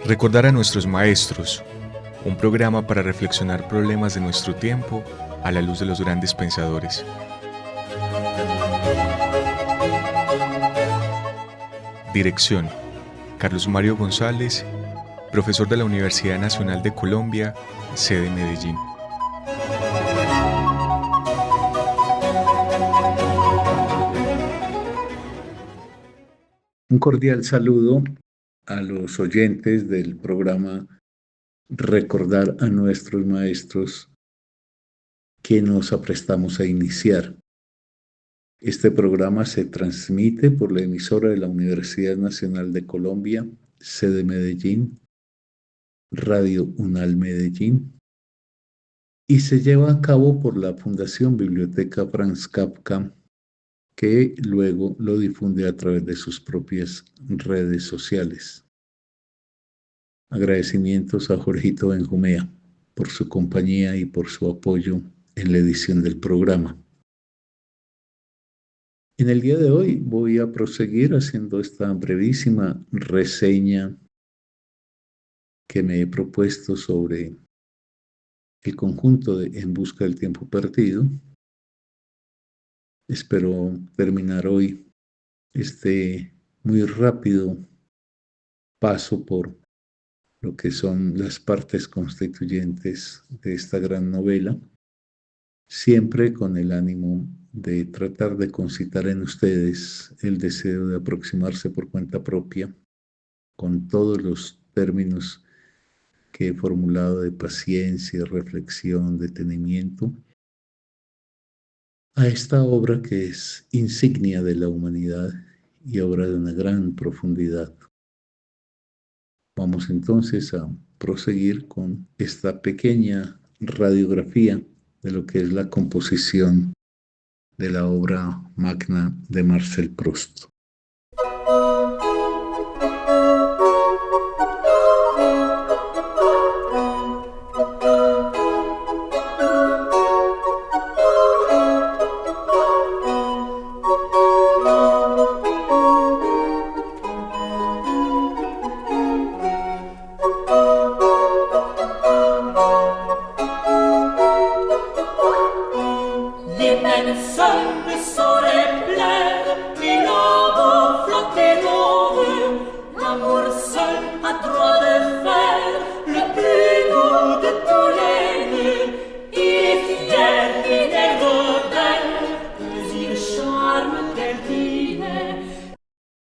Recordar a nuestros maestros, un programa para reflexionar problemas de nuestro tiempo a la luz de los grandes pensadores. Dirección: Carlos Mario González, profesor de la Universidad Nacional de Colombia, sede Medellín. Un cordial saludo a los oyentes del programa Recordar a nuestros maestros que nos aprestamos a iniciar. Este programa se transmite por la emisora de la Universidad Nacional de Colombia, sede Medellín, Radio UNAL Medellín, y se lleva a cabo por la Fundación Biblioteca Franz Kafka, que luego lo difunde a través de sus propias redes sociales. Agradecimientos a Jorgito Benjumea por su compañía y por su apoyo en la edición del programa. En el día de hoy voy a proseguir haciendo esta brevísima reseña que me he propuesto sobre el conjunto de En busca del tiempo perdido. Espero terminar hoy este muy rápido paso por lo que son las partes constituyentes de esta gran novela, siempre con el ánimo de tratar de concitar en ustedes el deseo de aproximarse por cuenta propia, con todos los términos que he formulado de paciencia, reflexión, detenimiento, a esta obra que es insignia de la humanidad y obra de una gran profundidad. Vamos entonces a proseguir con esta pequeña radiografía de lo que es la composición de la obra magna de Marcel Proust.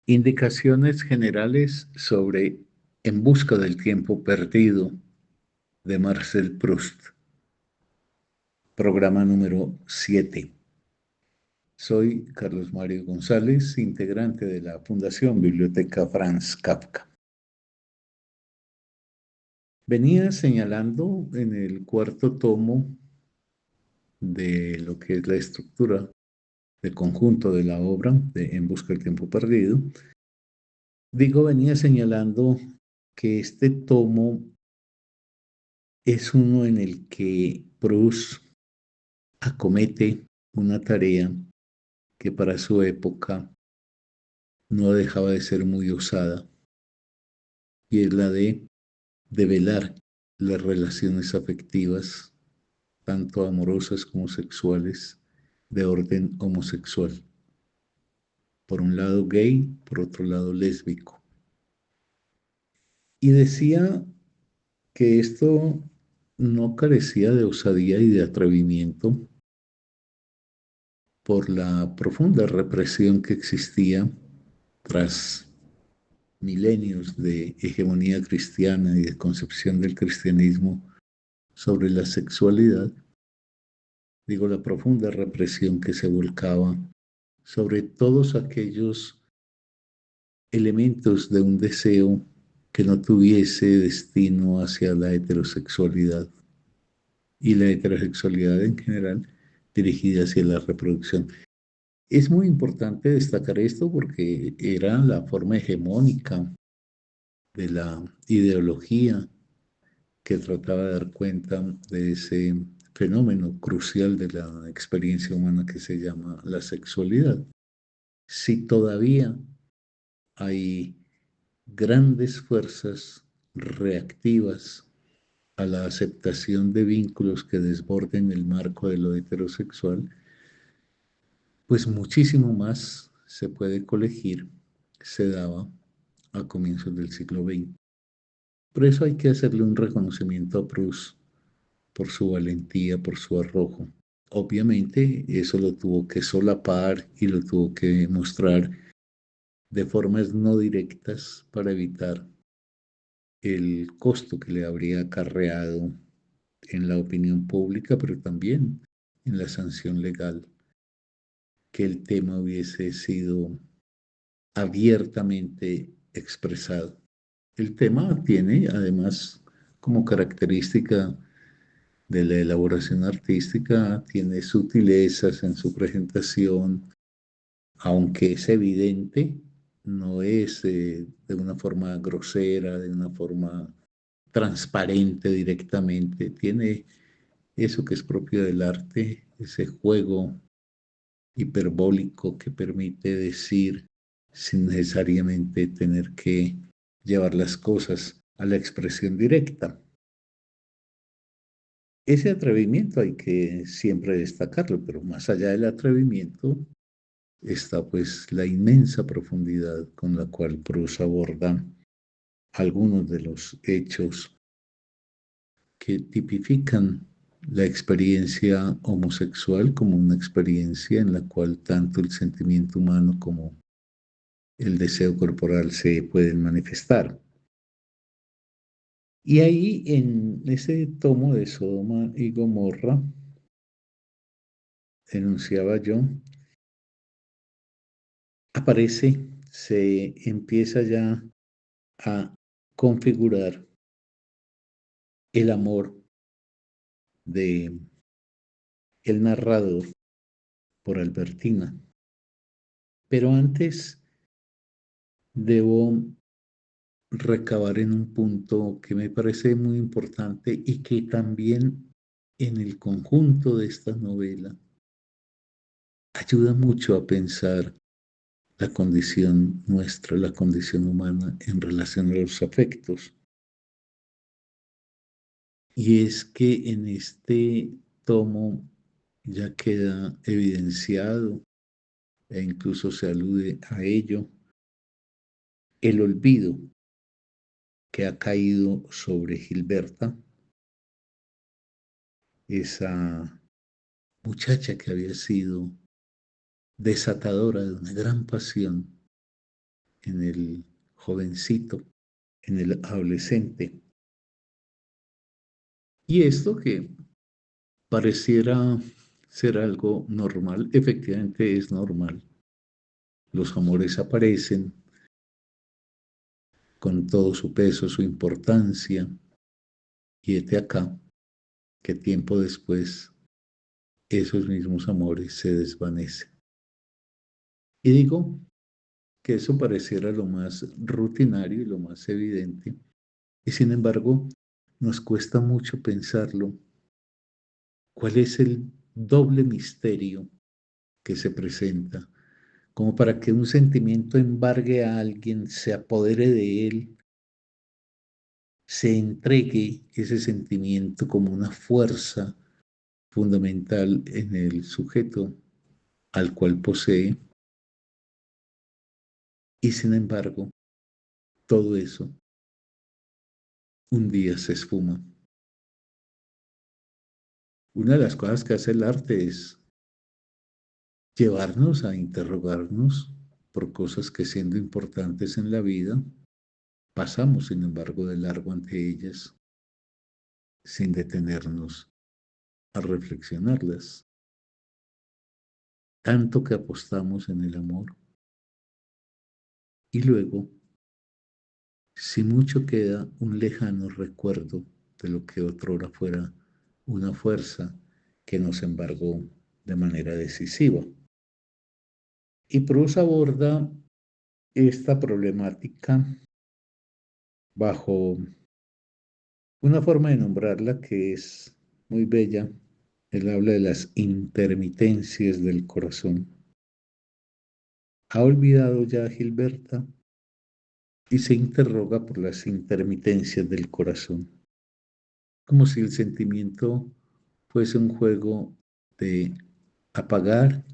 Indicaciones generales sobre En busca del tiempo perdido de Marcel Proust. Programa número 7. Soy Carlos Mario González, integrante de la Fundación Biblioteca Franz Kafka. Venía señalando en el cuarto tomo de lo que es la estructura del conjunto de la obra de En busca del tiempo perdido. Venía señalando que este tomo es uno en el que Proust acomete una tarea que para su época no dejaba de ser muy osada, y es la de develar las relaciones afectivas, tanto amorosas como sexuales, de orden homosexual. Por un lado gay, por otro lado lésbico. Y decía que esto no carecía de osadía y de atrevimiento por la profunda represión que existía tras milenios de hegemonía cristiana y de concepción del cristianismo sobre la sexualidad. La profunda represión que se volcaba sobre todos aquellos elementos de un deseo que no tuviese destino hacia la heterosexualidad y la heterosexualidad en general dirigida hacia la reproducción. Es muy importante destacar esto porque era la forma hegemónica de la ideología que trataba de dar cuenta de ese fenómeno crucial de la experiencia humana que se llama la sexualidad. Si todavía hay grandes fuerzas reactivas a la aceptación de vínculos que desborden el marco de lo heterosexual, pues muchísimo más se puede colegir, se daba a comienzos del siglo XX. Por eso hay que hacerle un reconocimiento a Proust por su valentía, por su arrojo. Obviamente eso lo tuvo que solapar y lo tuvo que mostrar de formas no directas para evitar el costo que le habría acarreado en la opinión pública, pero también en la sanción legal, que el tema hubiese sido abiertamente expresado. El tema tiene además como característica de la elaboración artística, tiene sutilezas en su presentación, aunque es evidente, no es de una forma grosera, de una forma transparente directamente, tiene eso que es propio del arte, ese juego hiperbólico que permite decir sin necesariamente tener que llevar las cosas a la expresión directa. Ese atrevimiento hay que siempre destacarlo, pero más allá del atrevimiento está pues la inmensa profundidad con la cual Proust aborda algunos de los hechos que tipifican la experiencia homosexual como una experiencia en la cual tanto el sentimiento humano como el deseo corporal se pueden manifestar. Y ahí en ese tomo de Sodoma y Gomorra, enunciaba yo, aparece, se empieza ya a configurar el amor de el narrador por Albertina. Pero antes debo recabar en un punto que me parece muy importante y que también en el conjunto de esta novela ayuda mucho a pensar la condición nuestra, la condición humana en relación a los afectos. Y es que en este tomo ya queda evidenciado e incluso se alude a ello el olvido que ha caído sobre Gilberta, esa muchacha que había sido desatadora de una gran pasión en el jovencito, en el adolescente. Y esto que pareciera ser algo normal, efectivamente es normal. Los amores aparecen con todo su peso, su importancia, y hete acá que tiempo después esos mismos amores se desvanecen. Y digo que eso pareciera lo más rutinario y lo más evidente, y sin embargo nos cuesta mucho pensarlo. ¿Cuál es el doble misterio que se presenta? Como para que un sentimiento embargue a alguien, se apodere de él, se entregue ese sentimiento como una fuerza fundamental en el sujeto al cual posee, y sin embargo, todo eso un día se esfuma. Una de las cosas que hace el arte es llevarnos a interrogarnos por cosas que siendo importantes en la vida, pasamos sin embargo de largo ante ellas sin detenernos a reflexionarlas. Tanto que apostamos en el amor y luego, si mucho queda un lejano recuerdo de lo que otrora fuera una fuerza que nos embargó de manera decisiva. Y Proust aborda esta problemática bajo una forma de nombrarla que es muy bella. Él habla de las intermitencias del corazón. ¿Ha olvidado ya Gilberta y se interroga por las intermitencias del corazón, como si el sentimiento fuese un juego de apagar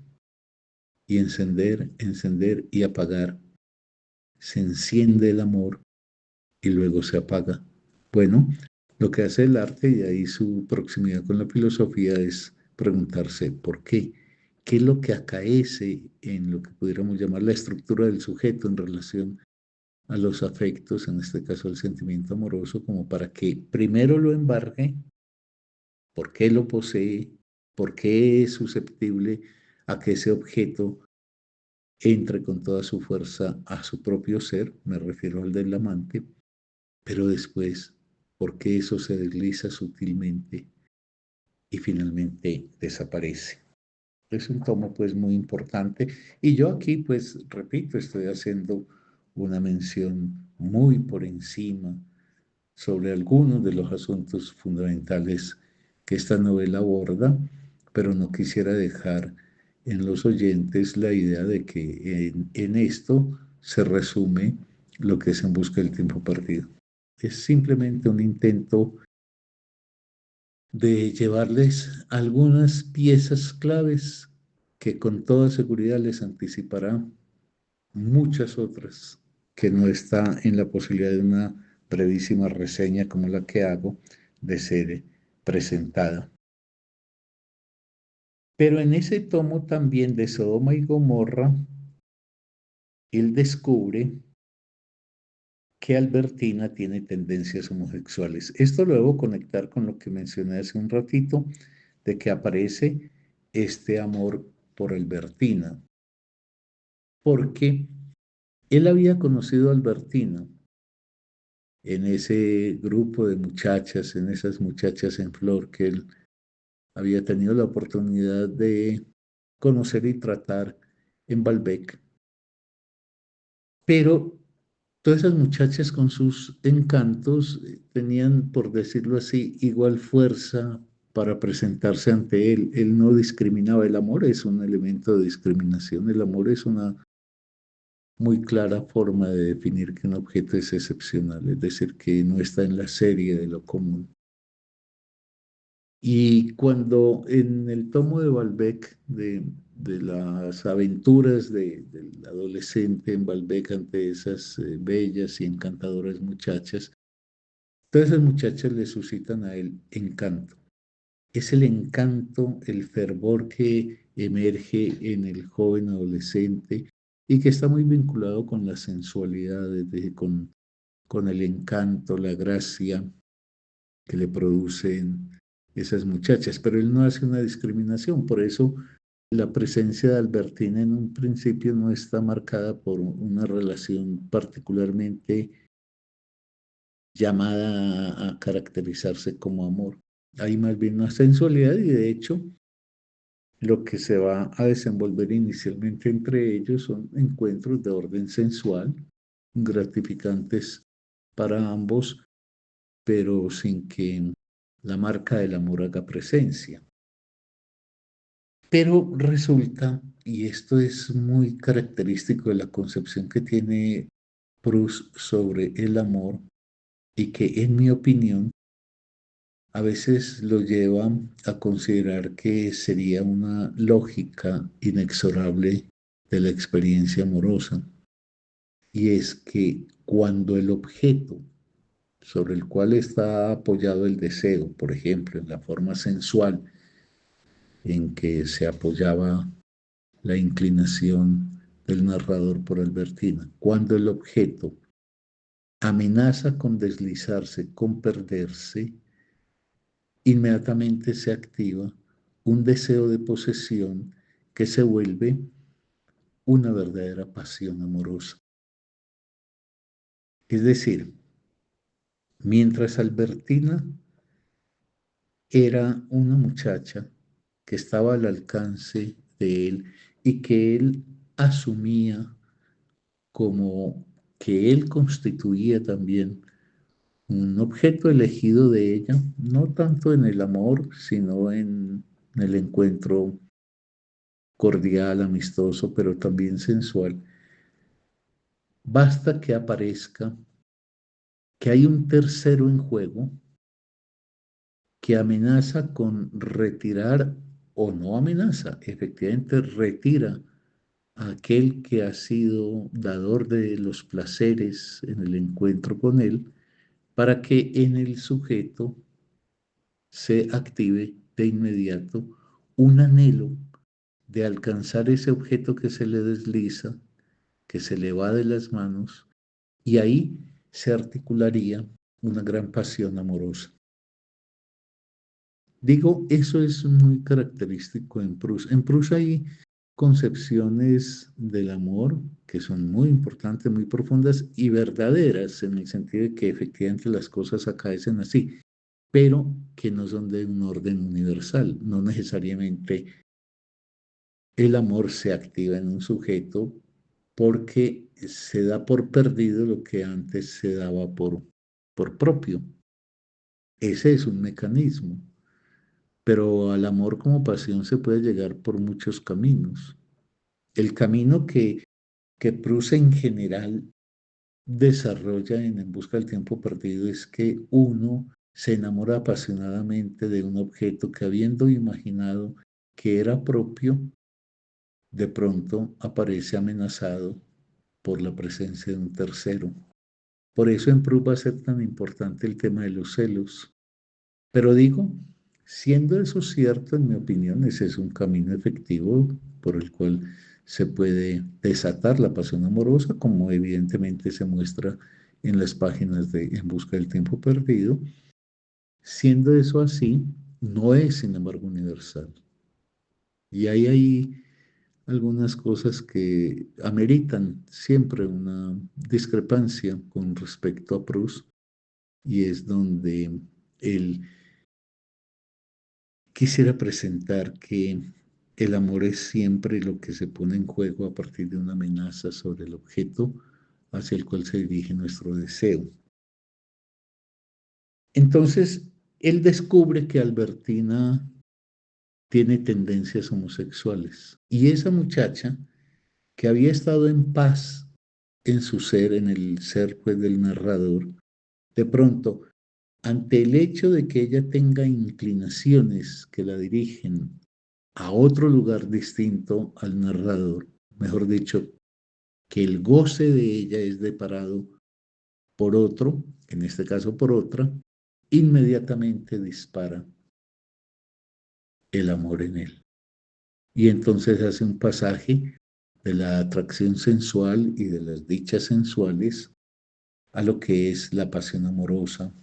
y encender, encender y apagar. Se enciende el amor y luego se apaga. Bueno, lo que hace el arte y ahí su proximidad con la filosofía es preguntarse por qué. ¿Qué es lo que acaece en lo que pudiéramos llamar la estructura del sujeto en relación a los afectos, en este caso el sentimiento amoroso, como para que primero lo embargue, por qué lo posee, por qué es susceptible a que ese objeto entre con toda su fuerza a su propio ser, me refiero al del amante, pero después, por qué eso se desliza sutilmente y finalmente desaparece. Es un tomo pues muy importante y yo aquí pues repito, estoy haciendo una mención muy por encima sobre algunos de los asuntos fundamentales que esta novela aborda, pero no quisiera dejar en los oyentes la idea de que en esto se resume lo que es En busca del tiempo perdido. Es simplemente un intento de llevarles algunas piezas claves que con toda seguridad les anticipará muchas otras que no está en la posibilidad de una brevísima reseña como la que hago de ser presentada. Pero en ese tomo también de Sodoma y Gomorra, él descubre que Albertina tiene tendencias homosexuales. Esto lo debo conectar con lo que mencioné hace un ratito, de que aparece este amor por Albertina, porque él había conocido a Albertina en ese grupo de muchachas, en esas muchachas en flor que él había tenido la oportunidad de conocer y tratar en Balbec. Pero todas esas muchachas con sus encantos tenían, por decirlo así, igual fuerza para presentarse ante él. Él no discriminaba. El amor es un elemento de discriminación. El amor es una muy clara forma de definir que un objeto es excepcional, es decir, que no está en la serie de lo común. Y cuando en el tomo de Balbec, de las aventuras del adolescente en Balbec ante esas bellas y encantadoras muchachas, todas esas muchachas le suscitan a él encanto. Es el encanto, el fervor que emerge en el joven adolescente y que está muy vinculado con la sensualidad, con el encanto, la gracia que le producen esas muchachas. Pero él no hace una discriminación, por eso la presencia de Albertina en un principio no está marcada por una relación particularmente llamada a caracterizarse como amor. Hay más bien una sensualidad y de hecho lo que se va a desenvolver inicialmente entre ellos son encuentros de orden sensual, gratificantes para ambos, pero sin que la marca del amor haga presencia. Pero resulta, y esto es muy característico de la concepción que tiene Proust sobre el amor, y que en mi opinión a veces lo lleva a considerar que sería una lógica inexorable de la experiencia amorosa, y es que cuando el objeto sobre el cual está apoyado el deseo, por ejemplo, en la forma sensual en que se apoyaba la inclinación del narrador por Albertina, cuando el objeto amenaza con deslizarse, con perderse, inmediatamente se activa un deseo de posesión que se vuelve una verdadera pasión amorosa. Es decir, mientras Albertina era una muchacha que estaba al alcance de él y que él asumía como que él constituía también un objeto elegido de ella, no tanto en el amor, sino en el encuentro cordial, amistoso, pero también sensual. basta que aparezca que hay un tercero en juego que amenaza con retirar o no amenaza, efectivamente retira a aquel que ha sido dador de los placeres en el encuentro con él, para que en el sujeto se active de inmediato un anhelo de alcanzar ese objeto que se le desliza, que se le va de las manos, y ahí se articularía una gran pasión amorosa. Digo, eso es muy característico en Proust. En Proust hay concepciones del amor que son muy importantes, muy profundas y verdaderas, en el sentido de que efectivamente las cosas acaecen así, pero que no son de un orden universal. No necesariamente el amor se activa en un sujeto porque se da por perdido lo que antes se daba por propio. Ese es un mecanismo. Pero al amor como pasión se puede llegar por muchos caminos. El camino que Proust en general desarrolla En busca del tiempo perdido es que uno se enamora apasionadamente de un objeto que, habiendo imaginado que era propio, de pronto aparece amenazado por la presencia de un tercero. Por eso en Proust va a ser tan importante el tema de los celos. Pero digo, siendo eso cierto, en mi opinión, ese es un camino efectivo por el cual se puede desatar la pasión amorosa, como evidentemente se muestra en las páginas de En busca del tiempo perdido. Siendo eso así, no es, sin embargo, universal. Y hay ahí algunas cosas que ameritan siempre una discrepancia con respecto a Proust, y es donde él quisiera presentar que el amor es siempre lo que se pone en juego a partir de una amenaza sobre el objeto hacia el cual se dirige nuestro deseo. Entonces, él descubre que Albertina tiene tendencias homosexuales y esa muchacha que había estado en paz en su ser, en el ser pues del narrador, de pronto, ante el hecho de que ella tenga inclinaciones que la dirigen a otro lugar distinto al narrador, mejor dicho, que el goce de ella es deparado por otro, en este caso por otra, inmediatamente dispara el amor en él. Y entonces hace un pasaje de la atracción sensual y de las dichas sensuales a lo que es la pasión amorosa,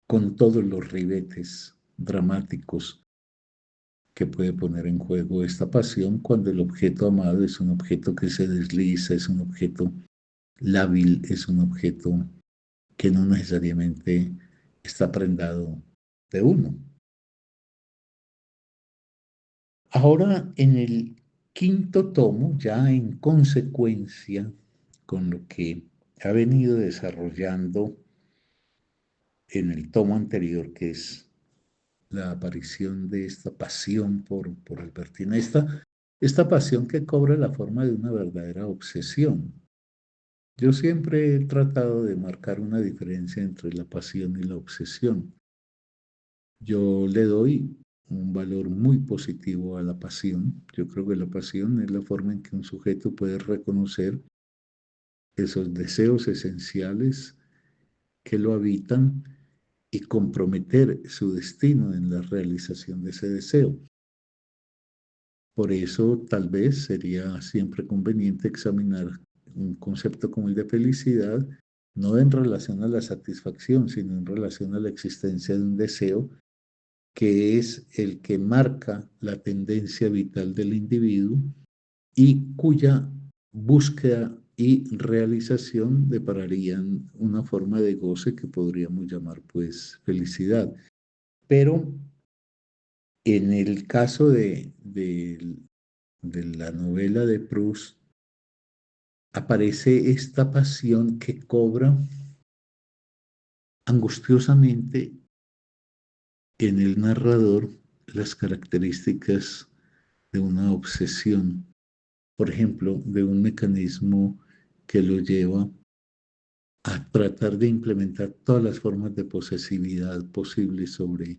con todos los ribetes dramáticos que puede poner en juego esta pasión cuando el objeto amado es un objeto que se desliza, es un objeto lábil, es un objeto que no necesariamente está prendado de uno. Ahora, en el quinto tomo, ya en consecuencia con lo que ha venido desarrollando en el tomo anterior, que es la aparición de esta pasión por Albertina, esta pasión que cobra la forma de una verdadera obsesión. Yo siempre he tratado de marcar una diferencia entre la pasión y la obsesión. Yo le doy un valor muy positivo a la pasión. Yo creo que la pasión es la forma en que un sujeto puede reconocer esos deseos esenciales que lo habitan y comprometer su destino en la realización de ese deseo. Por eso tal vez sería siempre conveniente examinar un concepto como el de felicidad, no en relación a la satisfacción, sino en relación a la existencia de un deseo que es el que marca la tendencia vital del individuo y cuya búsqueda y realización depararían una forma de goce que podríamos llamar pues felicidad. Pero en el caso de la novela de Proust, aparece esta pasión que cobra angustiosamente en el narrador las características de una obsesión, por ejemplo, de un mecanismo que lo lleva a tratar de implementar todas las formas de posesividad posibles sobre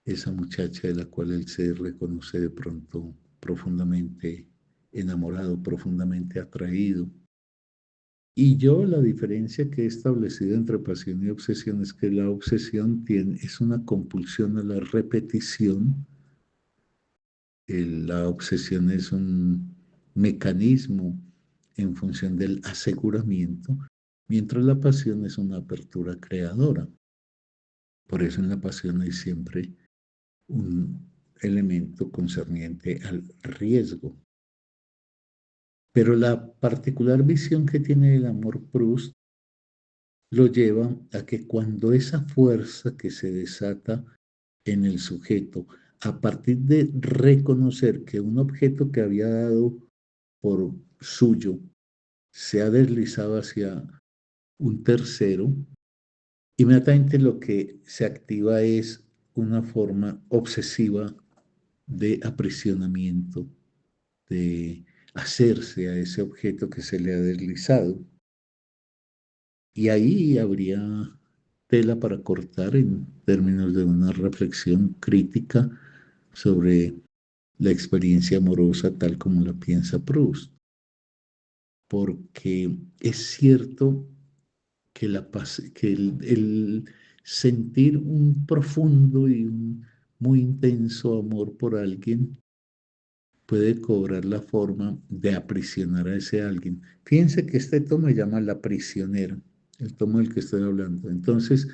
esa muchacha de la cual él se reconoce de pronto profundamente enamorado, profundamente atraído. Y yo la diferencia que he establecido entre pasión y obsesión es que la obsesión es una compulsión a la repetición. La obsesión es un mecanismo en función del aseguramiento, mientras la pasión es una apertura creadora. Por eso en la pasión hay siempre un elemento concerniente al riesgo. Pero la particular visión que tiene el amor Proust lo lleva a que cuando esa fuerza que se desata en el sujeto, a partir de reconocer que un objeto que había dado por suyo se ha deslizado hacia un tercero, inmediatamente lo que se activa es una forma obsesiva de aprisionamiento, de hacerse a ese objeto que se le ha deslizado. Y ahí habría tela para cortar en términos de una reflexión crítica sobre la experiencia amorosa tal como la piensa Proust. Porque es cierto que, que el sentir un profundo y un muy intenso amor por alguien puede cobrar la forma de aprisionar a ese alguien. Fíjense que este tomo se llama La prisionera, el tomo del que estoy hablando. Entonces,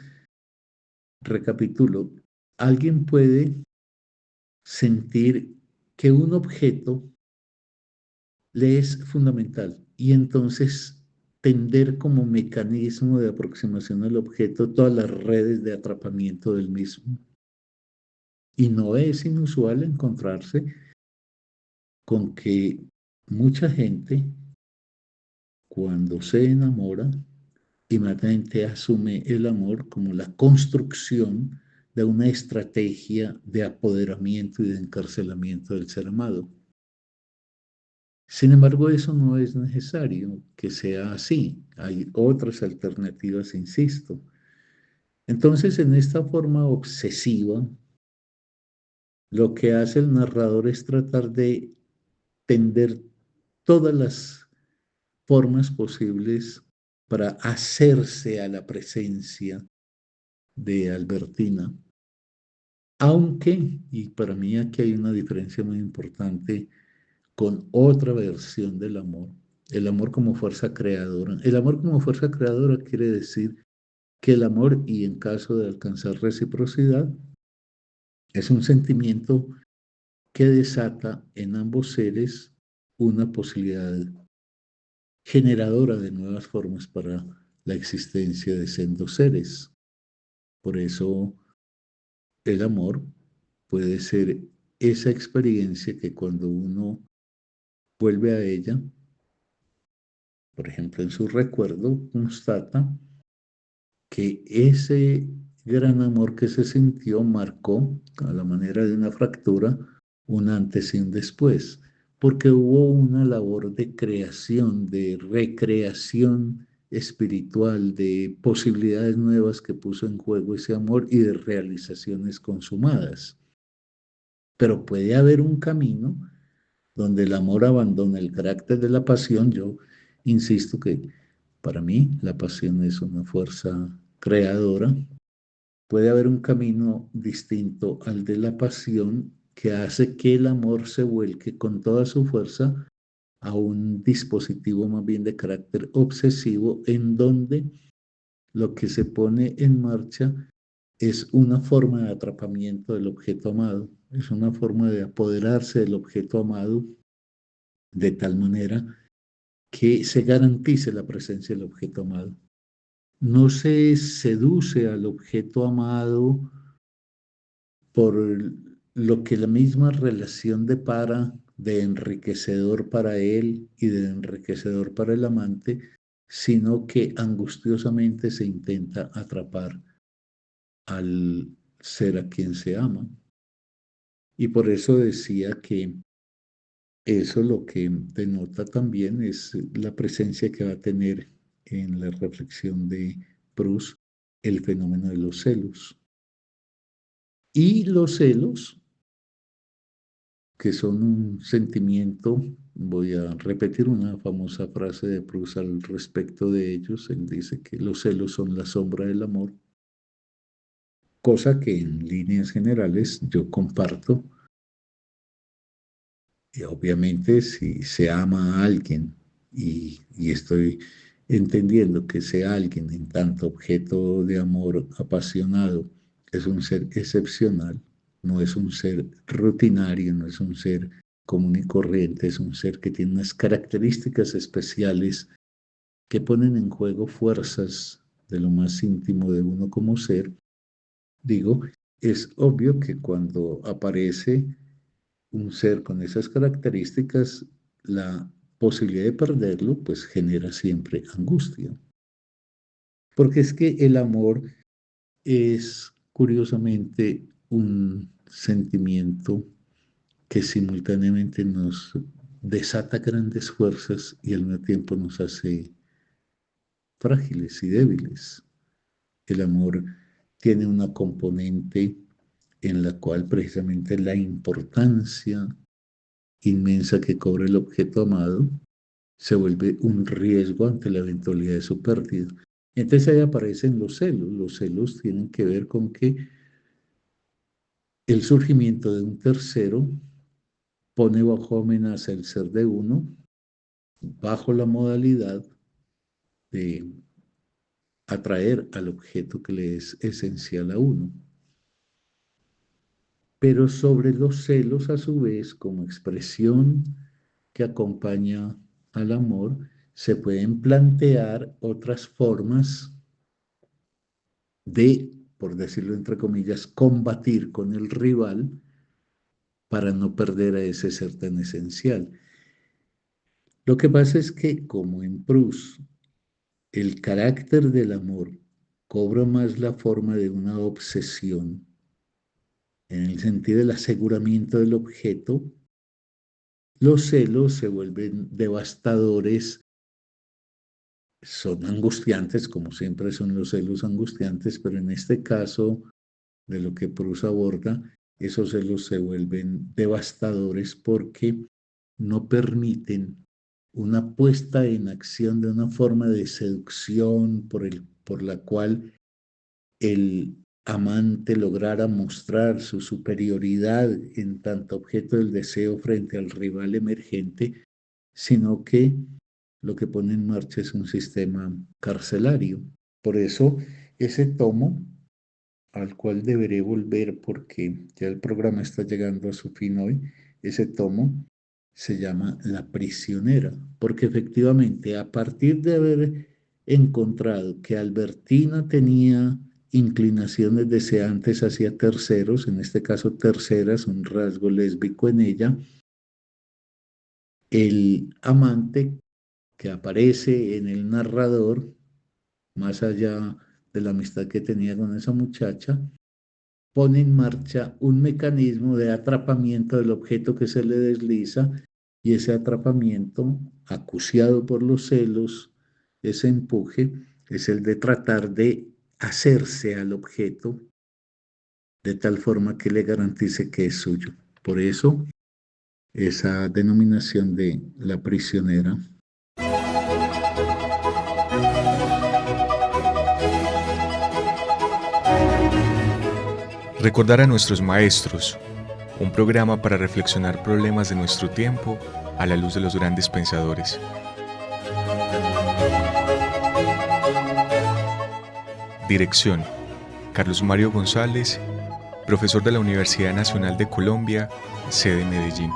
recapitulo, alguien puede sentir que un objeto le es fundamental y entonces tender como mecanismo de aproximación al objeto todas las redes de atrapamiento del mismo. Y no es inusual encontrarse con que mucha gente, cuando se enamora, inmediatamente asume el amor como la construcción de una estrategia de apoderamiento y de encarcelamiento del ser amado. Sin embargo, eso no es necesario que sea así. Hay otras alternativas, insisto. Entonces, en esta forma obsesiva, lo que hace el narrador es tratar de tender todas las formas posibles para hacerse a la presencia de Albertina, aunque, y para mí aquí hay una diferencia muy importante con otra versión del amor, el amor como fuerza creadora. El amor como fuerza creadora quiere decir que el amor, y en caso de alcanzar reciprocidad, es un sentimiento que desata en ambos seres una posibilidad generadora de nuevas formas para la existencia de sendos seres. Por eso el amor puede ser esa experiencia que cuando uno vuelve a ella, por ejemplo en su recuerdo, constata que ese gran amor que se sintió marcó, a la manera de una fractura, un antes y un después, porque hubo una labor de creación, de recreación espiritual, de posibilidades nuevas que puso en juego ese amor y de realizaciones consumadas. Pero puede haber un camino donde el amor abandona el carácter de la pasión. Yo insisto que para mí la pasión es una fuerza creadora. Puede haber un camino distinto al de la pasión que hace que el amor se vuelque con toda su fuerza a un dispositivo más bien de carácter obsesivo en donde lo que se pone en marcha es una forma de atrapamiento del objeto amado, es una forma de apoderarse del objeto amado de tal manera que se garantice la presencia del objeto amado. No se seduce al objeto amado por lo que la misma relación depara de enriquecedor para él y de enriquecedor para el amante, sino que angustiosamente se intenta atrapar al ser a quien se ama. Y por eso decía que Eso lo que denota también es la presencia que va a tener en la reflexión de Proust el fenómeno de los celos. Y los celos, que son un sentimiento, voy a repetir una famosa frase de Proust al respecto de ellos, él dice que los celos son la sombra del amor, cosa que en líneas generales yo comparto. Y obviamente si se ama a alguien y estoy entendiendo que ese alguien en tanto objeto de amor apasionado es un ser excepcional, no es un ser rutinario, no es un ser común y corriente, es un ser que tiene unas características especiales que ponen en juego fuerzas de lo más íntimo de uno como ser, digo, es obvio que cuando aparece un ser con esas características, la posibilidad de perderlo, pues genera siempre angustia. Porque es que el amor es curiosamente un sentimiento que simultáneamente nos desata grandes fuerzas y al mismo tiempo nos hace frágiles y débiles. El amor tiene una componente en la cual precisamente la importancia inmensa que cobra el objeto amado se vuelve un riesgo ante la eventualidad de su pérdida. Entonces ahí aparecen los celos. Los celos tienen que ver con que el surgimiento de un tercero pone bajo amenaza el ser de uno, bajo la modalidad de atraer al objeto que le es esencial a uno. Pero sobre los celos, a su vez, como expresión que acompaña al amor, se pueden plantear otras formas de, por decirlo entre comillas, combatir con el rival para no perder a ese ser tan esencial. Lo que pasa es que, como en Proust, el carácter del amor cobra más la forma de una obsesión, en el sentido del aseguramiento del objeto, los celos se vuelven devastadores, son angustiantes, como siempre son los celos angustiantes, pero en este caso de lo que Proust aborda, esos celos se vuelven devastadores porque no permiten una puesta en acción de una forma de seducción por la cual el amante lograra mostrar su superioridad en tanto objeto del deseo frente al rival emergente, sino que lo que pone en marcha es un sistema carcelario. Por eso, ese tomo, al cual deberé volver porque ya el programa está llegando a su fin hoy, ese tomo se llama La prisionera, porque efectivamente a partir de haber encontrado que Albertina tenía inclinaciones deseantes hacia terceros, en este caso terceras, un rasgo lésbico en ella, el amante que aparece en el narrador, más allá de la amistad que tenía con esa muchacha, pone en marcha un mecanismo de atrapamiento del objeto que se le desliza y ese atrapamiento, acuciado por los celos, ese empuje, es el de tratar de hacerse al objeto de tal forma que le garantice que es suyo. Por eso, esa denominación de la prisionera. Recordar a nuestros maestros, un programa para reflexionar problemas de nuestro tiempo a la luz de los grandes pensadores. Dirección: Carlos Mario González, profesor de la Universidad Nacional de Colombia, sede Medellín.